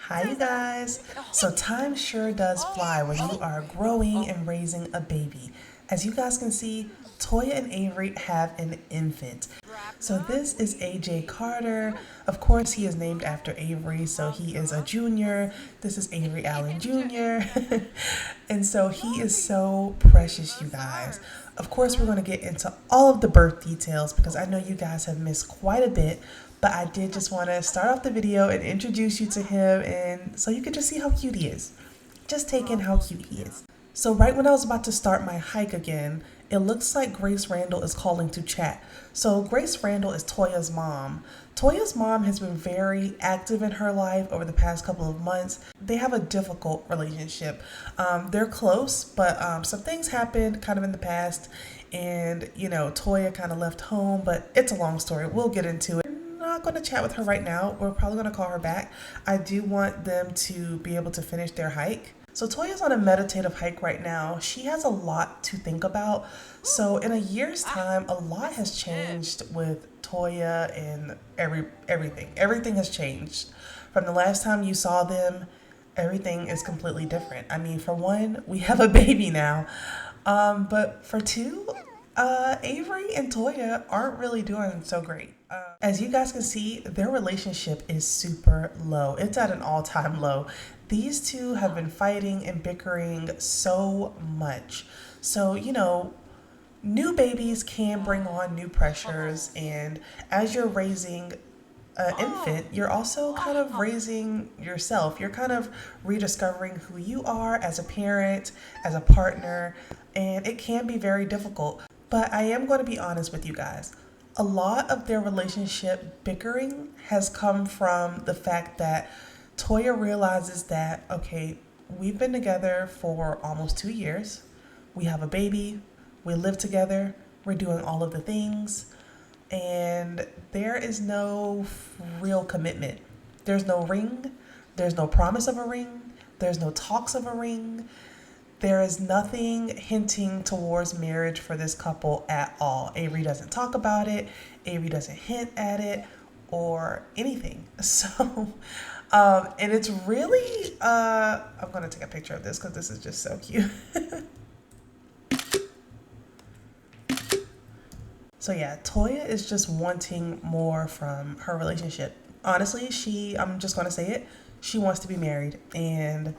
Hi, you guys. So, time sure does fly when you are growing and raising a baby. As you guys can see, Toya and Avery have an infant. So, this is AJ Carter. Of course, he is named after Avery, so he is a junior. This is Avery Allen Jr. And so, he is so precious, you guys. Of course, we're going to get into all of the birth details because I know you guys have missed quite a bit. But I did just want to start off the video and introduce you to him, and so you can just see how cute he is. Just take in how cute he is. So right when I was about to start my hike again, it looks like Grace Randall is calling to chat. So Grace Randall is Toya's mom. Toya's mom has been very active in her life over the past couple of months. They have a difficult relationship. They're close, but some things happened kind of in the past, and Toya kind of left home, but it's a long story. We'll get into it. Not going to chat with her right now. We're probably going to call her back. I do want them to be able to finish their hike. So Toya's on a meditative hike right now. She has a lot to think about. So in a year's time, a lot has changed with Toya and everything. Everything has changed. From the last time you saw them, everything is completely different. I mean, for one, we have a baby now. But for two, Avery and Toya aren't really doing so great. As you guys can see, their relationship is super low. It's at an all-time low. These two have been fighting and bickering so much. So, new babies can bring on new pressures, and as you're raising an infant, you're also kind of raising yourself. You're kind of rediscovering who you are as a parent, as a partner, and it can be very difficult. But I am going to be honest with you guys. A lot of their relationship bickering has come from the fact that Toya realizes that, okay, we've been together for almost 2 years. We have a baby. We live together. We're doing all of the things. And there is no real commitment. There's no ring. There's no promise of a ring. There's no talks of a ring. There is nothing hinting towards marriage for this couple at all. Avery doesn't talk about it. Avery doesn't hint at it or anything. So, and it's really, I'm going to take a picture of this because this is just so cute. So yeah, Toya is just wanting more from her relationship. Honestly, I'm just going to say it, she wants to be married, and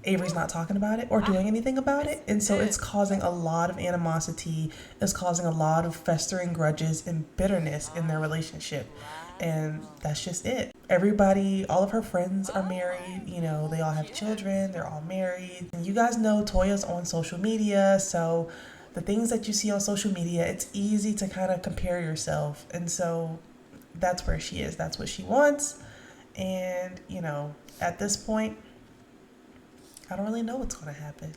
Avery's not talking about it or doing anything about it. And so it's causing a lot of animosity. It's causing a lot of festering grudges and bitterness in their relationship. And that's just it. Everybody, all of her friends are married. They all have children. They're all married. And you guys know Toya's on social media. So the things that you see on social media, it's easy to kind of compare yourself. And so that's where she is. That's what she wants. And, at this point, I don't really know what's going to happen.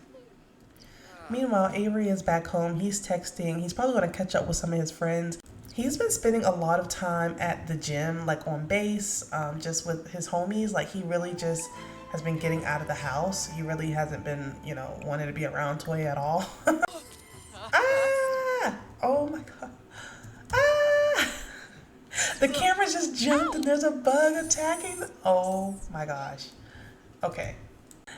Meanwhile, Avery is back home. He's texting. He's probably going to catch up with some of his friends. He's been spending a lot of time at the gym, like on base, just with his homies. Like, he really just has been getting out of the house. He really hasn't been, wanting to be around Toya at all. Ah! Oh my God. Ah! The camera just jumped and there's a bug attacking. Oh my gosh. Okay.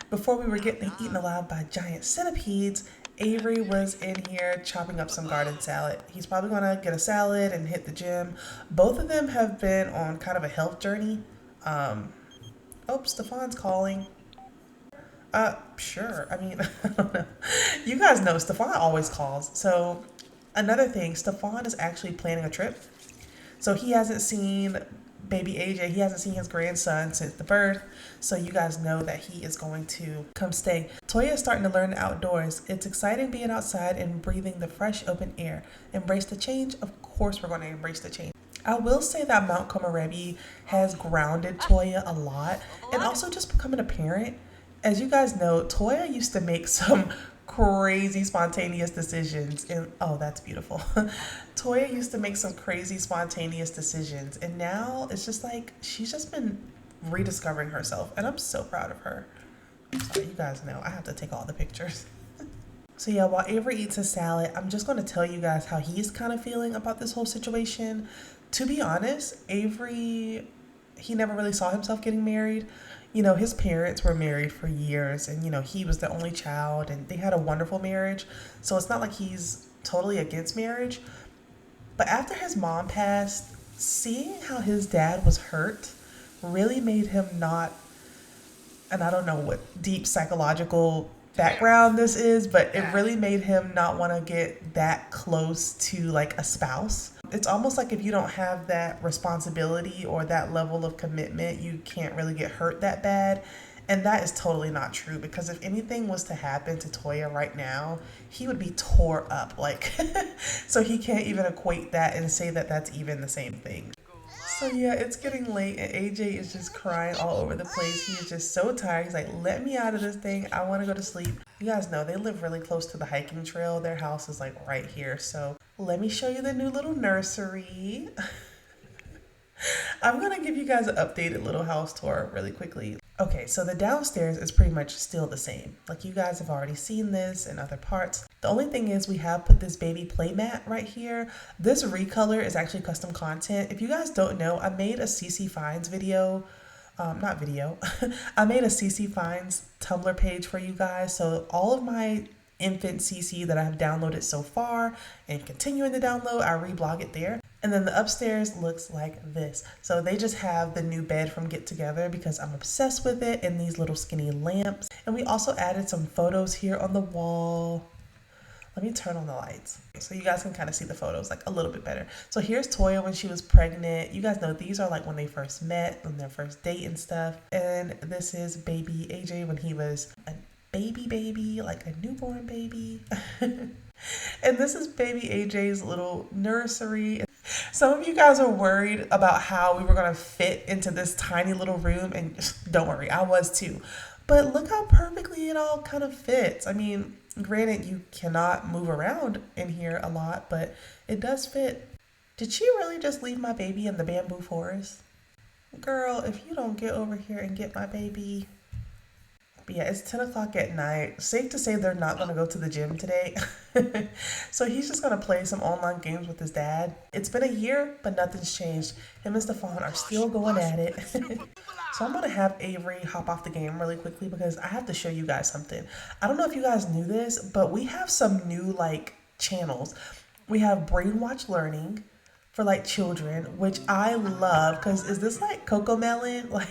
Before we were getting eaten alive by giant centipedes, Avery was in here chopping up some garden salad. He's probably going to get a salad and hit the gym. Both of them have been on kind of a health journey. Stefan's calling. Sure. I mean, I don't know. You guys know Stefan always calls. So another thing, Stefan is actually planning a trip. So he hasn't seen baby AJ. He hasn't seen his grandson since the birth. So you guys know that he is going to come stay. Toya is starting to learn the outdoors. It's exciting being outside and breathing the fresh open air. Embrace the change. Of course we're going to embrace the change. I will say that Mount Komorebi has grounded Toya a lot, and also just becoming a parent. As you guys know, Toya used to make some crazy spontaneous decisions, and oh, that's beautiful. Toya used to make some crazy spontaneous decisions, and now it's just like she's just been rediscovering herself, and I'm so proud of her. I'm sorry, you guys know I have to take all the pictures. So yeah, while Avery eats his salad, I'm just going to tell you guys how he's kind of feeling about this whole situation. To be honest, Avery he never really saw himself getting married. You know, his parents were married for years, and, you know, he was the only child, and they had a wonderful marriage. So it's not like he's totally against marriage. But after his mom passed, seeing how his dad was hurt really made him not, and I don't know what deep psychological background this is, but it really made him not want to get that close to like a spouse. It's almost like if you don't have that responsibility or that level of commitment, you can't really get hurt that bad. And that is totally not true, because if anything was to happen to Toya right now, he would be tore up. Like, so he can't even equate that and say that that's even the same thing. So yeah, it's getting late and AJ is just crying all over the place. He is just so tired. He's like, let me out of this thing. I want to go to sleep. You guys know they live really close to the hiking trail. Their house is like right here. So let me show you the new little nursery. I'm gonna give you guys an updated little house tour really quickly. Okay, so the downstairs is pretty much still the same. Like, you guys have already seen this in other parts. The only thing is we have put this baby play mat right here. This recolor is actually custom content. If you guys don't know, I made a CC Finds video. Not video. I made a CC Finds Tumblr page for you guys. So all of my infant CC that I have downloaded so far and continuing to download, I reblog it there. And then the upstairs looks like this. So they just have the new bed from Get Together because I'm obsessed with it, and these little skinny lamps. And we also added some photos here on the wall. Let me turn on the lights so you guys can kind of see the photos like a little bit better. So here's Toya when she was pregnant. You guys know these are like when they first met, on their first date and stuff. And this is baby AJ when he was a baby, like a newborn baby. And this is baby AJ's little nursery. Some of you guys are worried about how we were going to fit into this tiny little room, and don't worry, I was too. But look how perfectly it all kind of fits. I mean, granted, you cannot move around in here a lot, but it does fit. Did she really just leave my baby in the bamboo forest? Girl, if you don't get over here and get my baby. But yeah, it's 10 o'clock at night. Safe to say they're not going to go to the gym today. So he's just going to play some online games with his dad. It's been a year, but nothing's changed. Him and Stefan are still going at it. So I'm going to have Avery hop off the game really quickly because I have to show you guys something. I don't know if you guys knew this, but we have some new like channels. We have Brainwatch Learning for like children, which I love, because is this like Coco Melon? Like,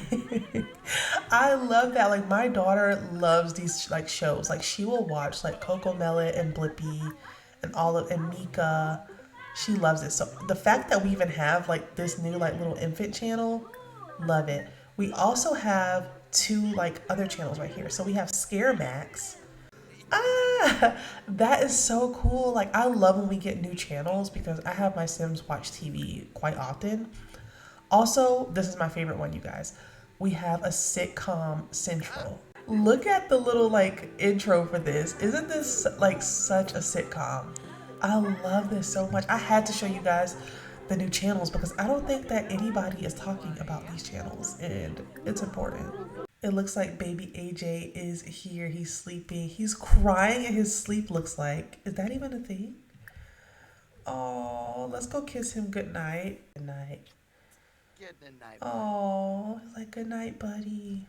I love that. Like, my daughter loves these like shows. Like, she will watch like Coco Melon and Blippi and and Mika. She loves it. So the fact that we even have like this new like little infant channel, love it. We also have two like other channels right here. So we have Scare Max. That is so cool. Like, I love when we get new channels because I have my Sims watch TV quite often. Also, this is my favorite one, you guys. We have a sitcom central. Look at the little like intro for this. Isn't this like such a sitcom? I love this so much. I had to show you guys the new channels because I don't think that anybody is talking about these channels, and it's important. It looks like baby AJ is here. He's sleeping. He's crying in his sleep, looks like. Is that even a thing? Oh, let's go kiss him goodnight. Good night. Good night. Oh, he's like, good night, buddy.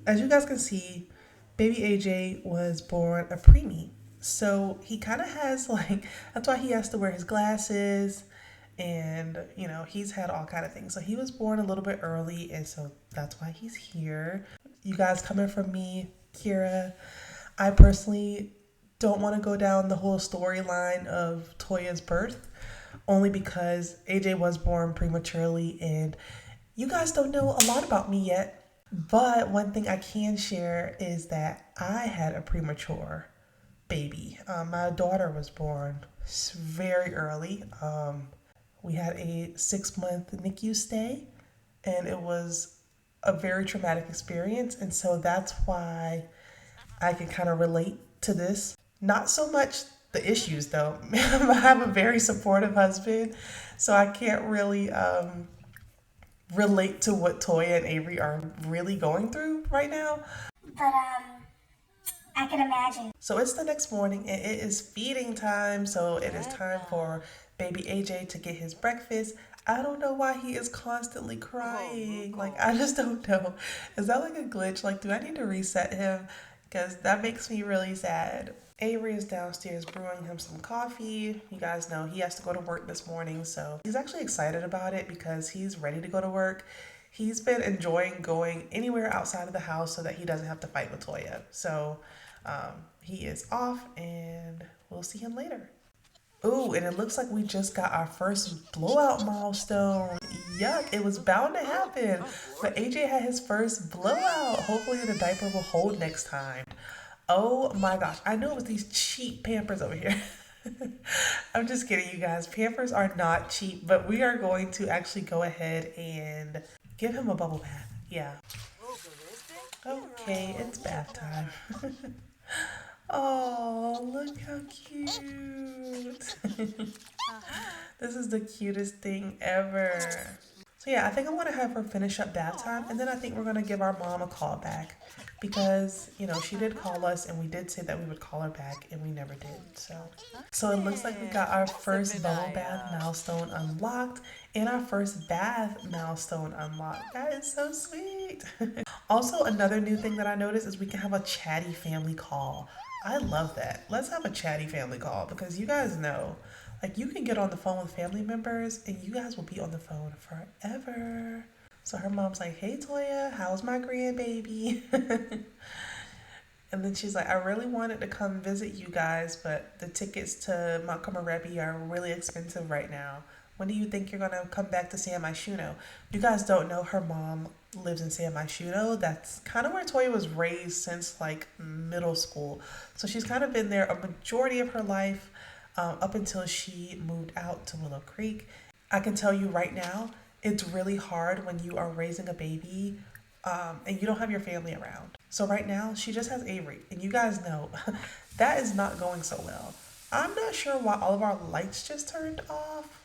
As you guys can see, baby AJ was born a preemie. So he kind of has like, that's why he has to wear his glasses. And, you know, he's had all kind of things. So he was born a little bit early, and so that's why he's here. You guys, coming from me, Kira, I personally don't want to go down the whole storyline of Toya's birth, only because AJ was born prematurely, and you guys don't know a lot about me yet. But one thing I can share is that I had a premature baby. My daughter was born very early. We had a 6-month NICU stay, and it was a very traumatic experience. And so that's why I can kind of relate to this. Not so much the issues, though. I have a very supportive husband, so I can't really relate to what Toya and Avery are really going through right now. But I can imagine. So it's the next morning, and it is feeding time. So it is time for baby AJ to get his breakfast. I don't know why he is constantly crying. Like, I just don't know. Is that like a glitch? Like, do I need to reset him? Because that makes me really sad. Avery is downstairs brewing him some coffee. You guys know he has to go to work this morning, so he's actually excited about it because he's ready to go to work. He's been enjoying going anywhere outside of the house so that he doesn't have to fight with Toya. So he is off, and we'll see him later. Ooh, and it looks like we just got our first blowout milestone. Yuck, it was bound to happen. But AJ had his first blowout. Hopefully the diaper will hold next time. Oh my gosh, I knew it was these cheap Pampers over here. I'm just kidding, you guys. Pampers are not cheap, but we are going to actually go ahead and give him a bubble bath. Yeah. Okay, it's bath time. Oh, look how cute. This is the cutest thing ever. So yeah, I think I'm going to have her finish up bath time, and then I think we're going to give our mom a call back because, you know, she did call us and we did say that we would call her back and we never did. So it looks like we got our first bubble bath milestone unlocked and our first bath milestone unlocked. That is so sweet. Also, another new thing that I noticed is we can have a chatty family call. I love that. Let's have a chatty family call because you guys know, like, you can get on the phone with family members and you guys will be on the phone forever. So her mom's like, hey Toya, how's my grandbaby? And then she's like, I really wanted to come visit you guys, but the tickets to Montgomery are really expensive right now. When do you think you're gonna come back to San Myshuno? You guys don't know, her mom lives in San Myshuno. That's kind of where Toya was raised since like middle school. So she's kind of been there a majority of her life up until she moved out to Willow Creek. I can tell you right now, it's really hard when you are raising a baby and you don't have your family around. So right now, she just has Avery. And you guys know, that is not going so well. I'm not sure why all of our lights just turned off.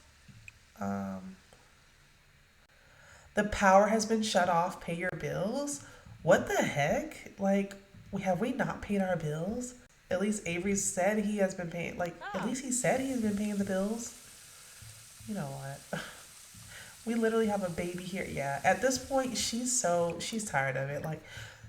The power has been shut off. Pay your bills. What the heck? Like, have we not paid our bills? At least Avery said he has been paying. Like, at least he said he's been paying the bills. You know what? We literally have a baby here. Yeah. At this point, she's tired of it. Like,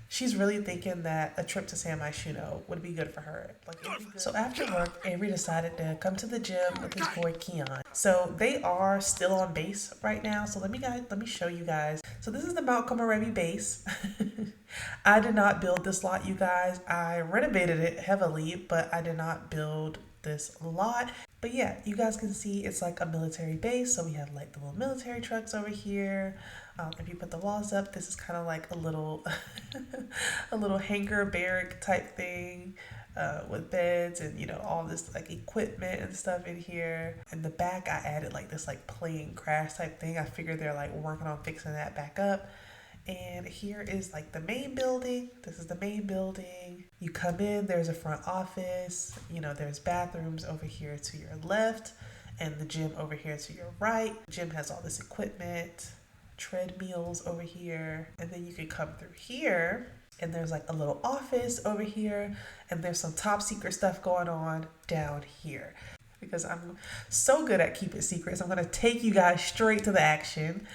she's really thinking that a trip to San Myshuno would be good for her. Like, so after work, Avery decided to come to the gym with his boy Keon. So they are still on base right now. So let me show you guys. So this is the Mount Komorebi base. I did not build this lot, you guys. I renovated it heavily, but I did not build this lot. But yeah, you guys can see it's like a military base. So we have like the little military trucks over here. If you put the walls up, this is kind of like a little a little hangar barrack type thing with beds and, you know, all this like equipment and stuff in here. In the back, I added like this like plane crash type thing. I figured they're like working on fixing that back up. And here is like the main building. This is the main building. You come in, there's a front office. You know, there's bathrooms over here to your left and the gym over here to your right. The gym has all this equipment, treadmills over here. And then you can come through here and there's like a little office over here. And there's some top secret stuff going on down here. Because I'm so good at keeping secrets, I'm going to take you guys straight to the action.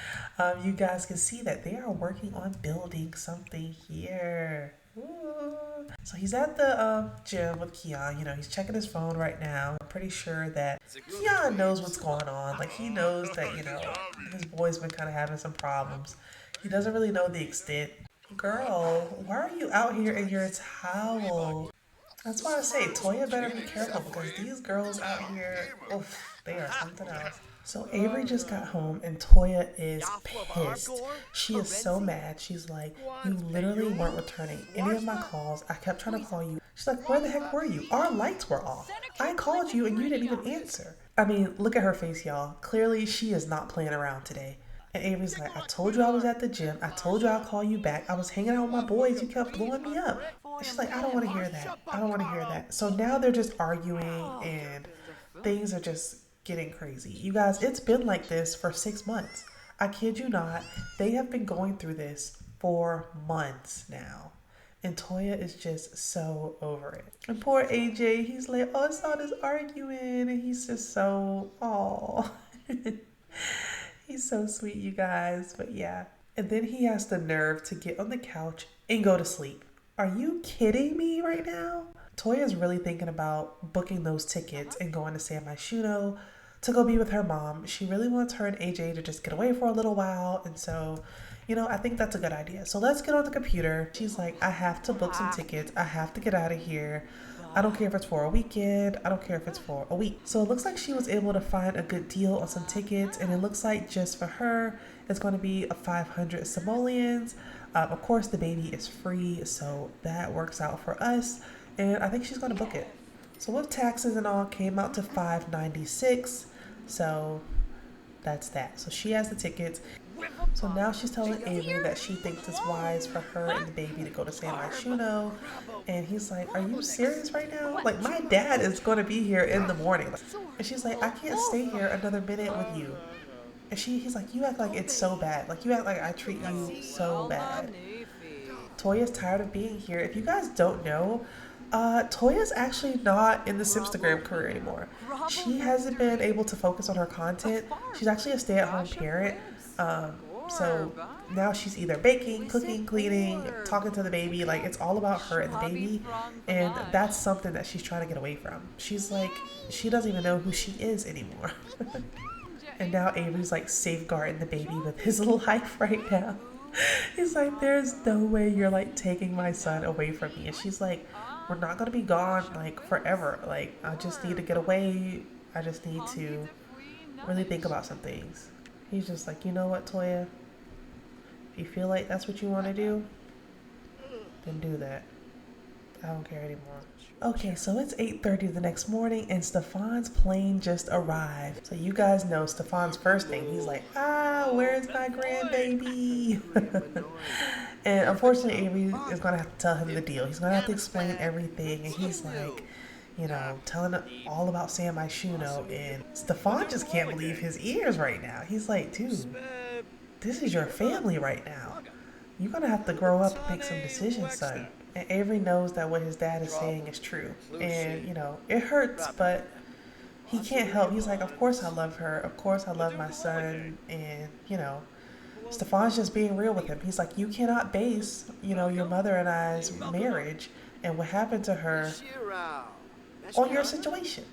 You guys can see that they are working on building something here. Ooh. So he's at the gym with Keon. You know, he's checking his phone right now. I'm pretty sure that Keon knows what's going on. Like, he knows that, you know, his boy's been kind of having some problems. He doesn't really know the extent. Girl, why are you out here in your towel? That's why I say Toya better be careful because these girls out here, oof, they are something else. So Avery just got home and Toya is pissed. She is so mad. She's like, you literally weren't returning any of my calls. I kept trying to call you. She's like, where the heck were you? Our lights were off. I called you and you didn't even answer. I mean, look at her face, y'all. Clearly, she is not playing around today. And Avery's like, I told you I was at the gym. I told you I'll call you back. I was hanging out with my boys. You kept blowing me up. And she's like, I don't want to hear that. I don't want to hear that. So now they're just arguing and things are just getting crazy. You guys, it's been like this for 6 months. I kid you not. They have been going through this for months now. And Toya is just so over it. And poor AJ, he's like, oh, I saw this arguing. And he's just so, aw. He's so sweet, you guys. But yeah. And then he has the nerve to get on the couch and go to sleep. Are you kidding me right now? Toya's really thinking about booking those tickets and going to San Myshuno to go be with her mom. She really wants her and AJ to just get away for a little while. And so, I think that's a good idea. So let's get on the computer. She's like, I have to book some tickets. I have to get out of here. I don't care if it's for a weekend. I don't care if it's for a week. So it looks like she was able to find a good deal on some tickets. And it looks like just for her, it's going to be a 500 simoleons. Of course, the baby is free. So that works out for us. And I think she's going to book it. So with taxes and all, came out to $596. So that's that. So she has the tickets. So now she's telling Avery that she thinks it's wise for her and the baby to go to San Myshuno. And he's like, are you serious right now? Like, my dad is going to be here in the morning. And she's like, I can't stay here another minute with you. And he's like, you act like it's so bad. Like, you act like I treat you so bad. Toya's tired of being here. If you guys don't know, Toya's actually not in the Simstagram career anymore. She hasn't been able to focus on her content. She's actually a stay-at-home parent. So now she's either baking, cooking, cleaning, talking to the baby. Like, it's all about her and the baby. And that's something that she's trying to get away from. She's like, she doesn't even know who she is anymore. And now Avery's like safeguarding the baby with his life right now. He's like, there's no way you're like taking my son away from me. And she's like, we're not going to be gone like forever. Like, I just need to get away. I just need to really think about some things. He's just like, you know what, Toya? If you feel like that's what you want to do, then do that. I don't care anymore. Okay, so it's 8:30 the next morning and Stefan's plane just arrived. So you guys know Stefan's first thing. He's like, where's my grandbaby? And unfortunately, Avery is going to have to tell him the deal. He's going to have to explain everything. And he's like, telling him all about San Myshuno. And Stefan just can't believe his ears right now. He's like, dude, this is your family right now. You're going to have to grow up and make some decisions, son. And Avery knows that what his dad is saying is true. And, it hurts, but he can't help. He's like, of course I love her. Of course I love my son. And, Stefan's just being real with him. He's like, you cannot base, your mother and I's marriage and what happened to her on your situation.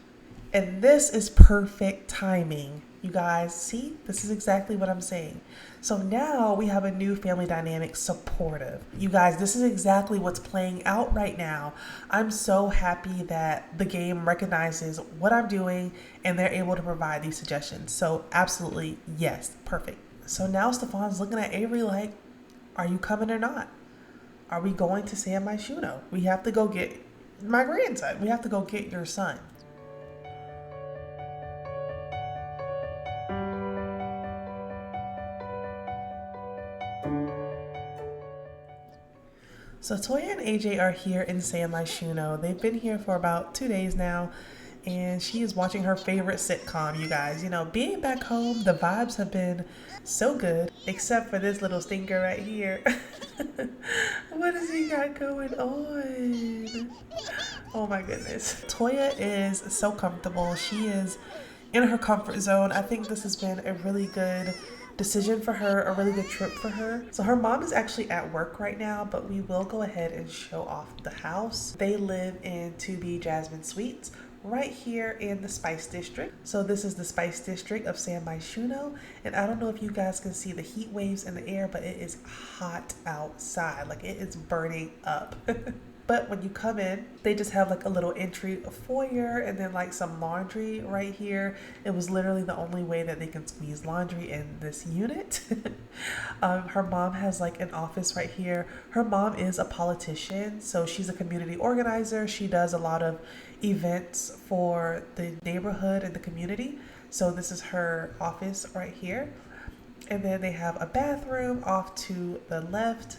And this is perfect timing. You guys, see, this is exactly what I'm saying. So now we have a new family dynamic, supportive. You guys, this is exactly what's playing out right now. I'm so happy that the game recognizes what I'm doing and they're able to provide these suggestions. So absolutely, yes, perfect. So now Stefan's looking at Avery like, are you coming or not? Are we going to San Myshuno? We have to go get my grandson. We have to go get your son. So Toya and AJ are here in San Myshuno. They've been here for about 2 days now, and she is watching her favorite sitcom, you guys. Being back home, the vibes have been so good, except for this little stinker right here. What has he got going on? Oh my goodness. Toya is so comfortable. She is in her comfort zone. I think this has been a really good decision for her, a really good trip for her. So her mom is actually at work right now, but we will go ahead and show off the house. They live in 2B Jasmine Suites right here in the Spice District. So this is the Spice District of San Myshuno, and I don't know if you guys can see the heat waves in the air, but it is hot outside. Like, it is burning up. But when you come in, they just have like a little entry, a foyer, and then like some laundry right here. It was literally the only way that they can squeeze laundry in this unit. Her mom has like an office right here. Her mom is a politician, so she's a community organizer. She does a lot of events for the neighborhood and the community. So this is her office right here. And then they have a bathroom off to the left.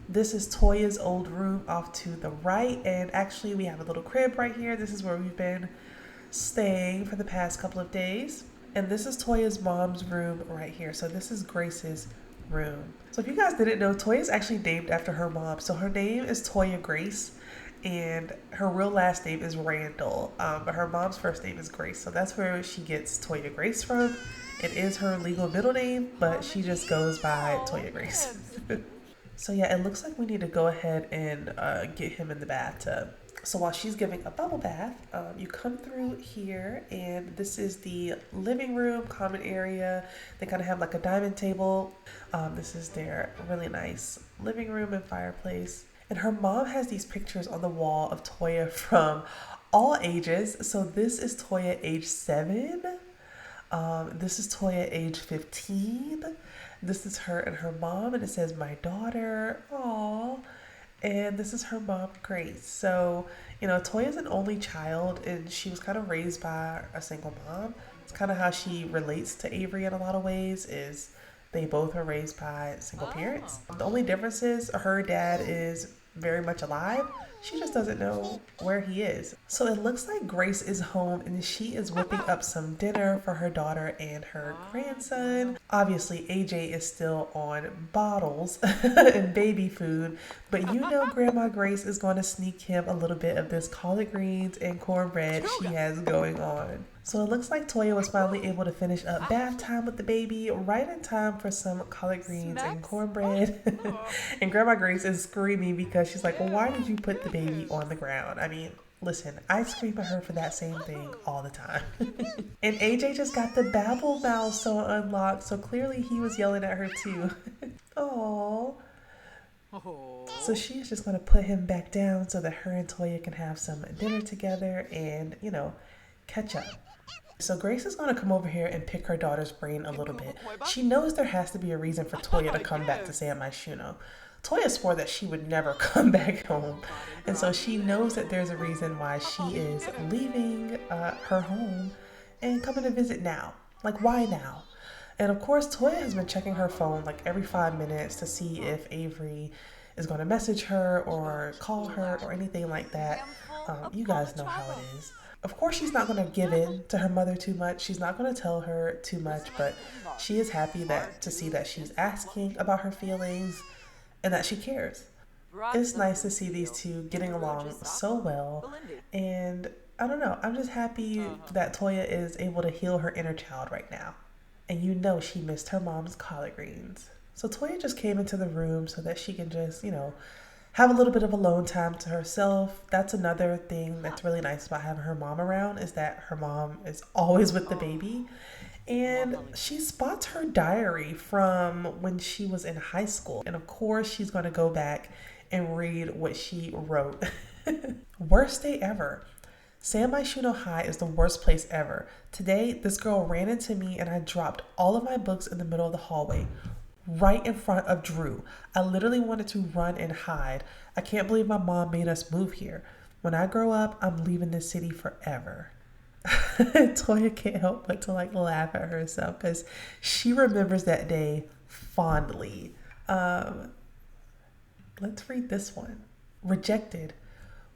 This is Toya's old room off to the right, and actually we have a little crib right here. This is where we've been staying for the past couple of days. And this is Toya's mom's room right here. So this is Grace's room. So if you guys didn't know, Toya is actually named after her mom. So her name is Toya Grace, and her real last name is Randall. But her mom's first name is Grace. So that's where she gets Toya Grace from. It is her legal middle name, but she just goes by Toya Grace. So yeah, it looks like we need to go ahead and get him in the bathtub. So while she's giving a bubble bath, you come through here, and this is the living room, common area. They kind of have like a diamond table. This is their really nice living room and fireplace. And her mom has these pictures on the wall of Toya from all ages. So this is Toya age 7. This is Toya age 15. This is her and her mom, and it says, "My daughter." Aww. And this is her mom, Grace. So, you know, Toya's an only child, and she was kind of raised by a single mom. It's kind of how she relates to Avery in a lot of ways, is they both are raised by single parents. The only difference is her dad is very much alive. She just doesn't know where he is. So it looks like Grace is home, and she is whipping up some dinner for her daughter and her grandson. Obviously, AJ is still on bottles and baby food, but you know Grandma Grace is going to sneak him a little bit of this collard greens and cornbread she has going on. So it looks like Toya was finally able to finish up bath time with the baby right in time for some collard greens and cornbread. And Grandma Grace is screaming because she's like, "Well, why did you put the baby on the ground?" I mean, listen, I scream at her for that same thing all the time. And AJ just got the Babble milestone unlocked, so clearly he was yelling at her too. Aww. So she's just going to put him back down so that her and Toya can have some dinner together and, you know, catch up. So Grace is going to come over here and pick her daughter's brain a little bit. She knows there has to be a reason for Toya to come back to San Myshuno. Toya swore that she would never come back home. And so she knows that there's a reason why she is leaving her home and coming to visit now. Like, why now? And of course, Toya has been checking her phone like every 5 minutes to see if Avery is going to message her or call her or anything like that. You guys know how it is. Of course, she's not going to give in to her mother too much. She's not going to tell her too much, but she is happy to see that she's asking about her feelings and that she cares. It's nice to see these two getting along so well. And I don't know, I'm just happy that Toya is able to heal her inner child right now. And you know she missed her mom's collard greens. So Toya just came into the room so that she can just, you know, have a little bit of alone time to herself. That's another thing that's really nice about having her mom around, is that her mom is always with the baby. And she spots her diary from when she was in high school. And of course, she's going to go back and read what she wrote. Worst day ever. San Myshuno High is the worst place ever. Today, this girl ran into me and I dropped all of my books in the middle of the hallway, right in front of Drew. I literally wanted to run and hide. I can't believe my mom made us move here. When I grow up, I'm leaving this city forever. Toya can't help but to like laugh at herself because she remembers that day fondly. Let's read this one. Rejected.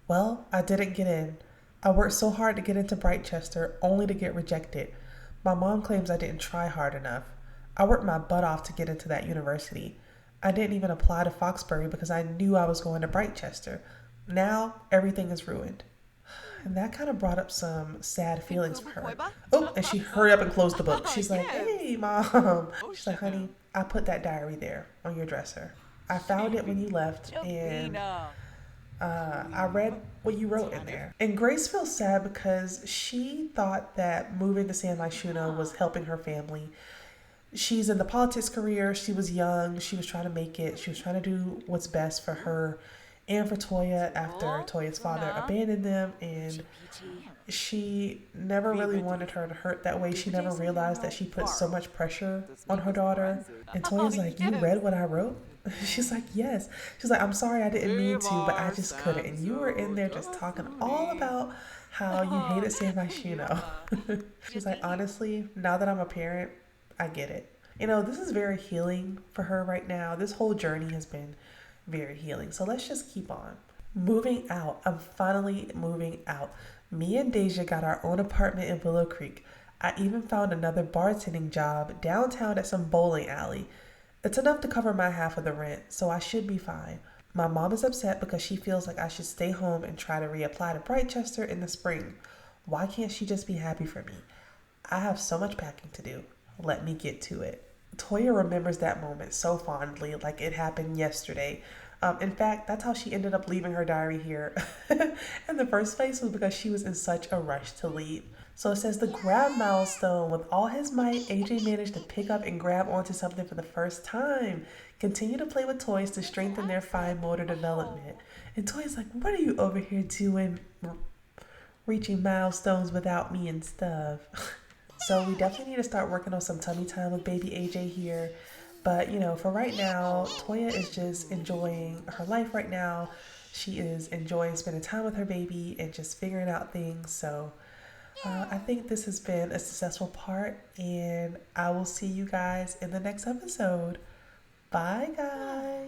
Well, I didn't get in. I worked so hard to get into Brightchester only to get rejected. My mom claims I didn't try hard enough. I worked my butt off to get into that university. I didn't even apply to Foxbury because I knew I was going to Brightchester. Now everything is ruined. And that kind of brought up some sad feelings for her. Oh, and she hurried up and closed the book. She's like, "Hey, Mom." She's like, "Honey, I put that diary there on your dresser. I found it when you left, and I read what you wrote in there." And Grace feels sad because she thought that moving to San Myshuno was helping her family. She's in the politics career. She was young. She was trying to make it. She was trying to do what's best for her and for Toya after Toya's father abandoned them. And she never really wanted her to hurt that way. She never realized that she put so much pressure on her daughter. And Toya's like, "You read what I wrote?" She's like, "Yes." She's like, "I'm sorry, I didn't mean to, but I just couldn't. And you were in there just talking all about how you hated San Myshuno." She's like, "Honestly, now that I'm a parent, I get it." You know, this is very healing for her right now. This whole journey has been very healing. So let's just keep on. Moving out. I'm finally moving out. Me and Deja got our own apartment in Willow Creek. I even found another bartending job downtown at some bowling alley. It's enough to cover my half of the rent, so I should be fine. My mom is upset because she feels like I should stay home and try to reapply to Brightchester in the spring. Why can't she just be happy for me? I have so much packing to do. Let me get to it. Toya remembers that moment so fondly, like it happened yesterday. In fact, that's how she ended up leaving her diary here in the first place, was because she was in such a rush to leave. So it says the grab milestone. With all his might, AJ managed to pick up and grab onto something for the first time. Continue to play with toys to strengthen their fine motor development. And Toya's like, what are you over here doing? Reaching milestones without me and stuff. So we definitely need to start working on some tummy time with baby AJ here. But for right now, Toya is just enjoying her life right now. She is enjoying spending time with her baby and just figuring out things. So I think this has been a successful part, and I will see you guys in the next episode. Bye, guys.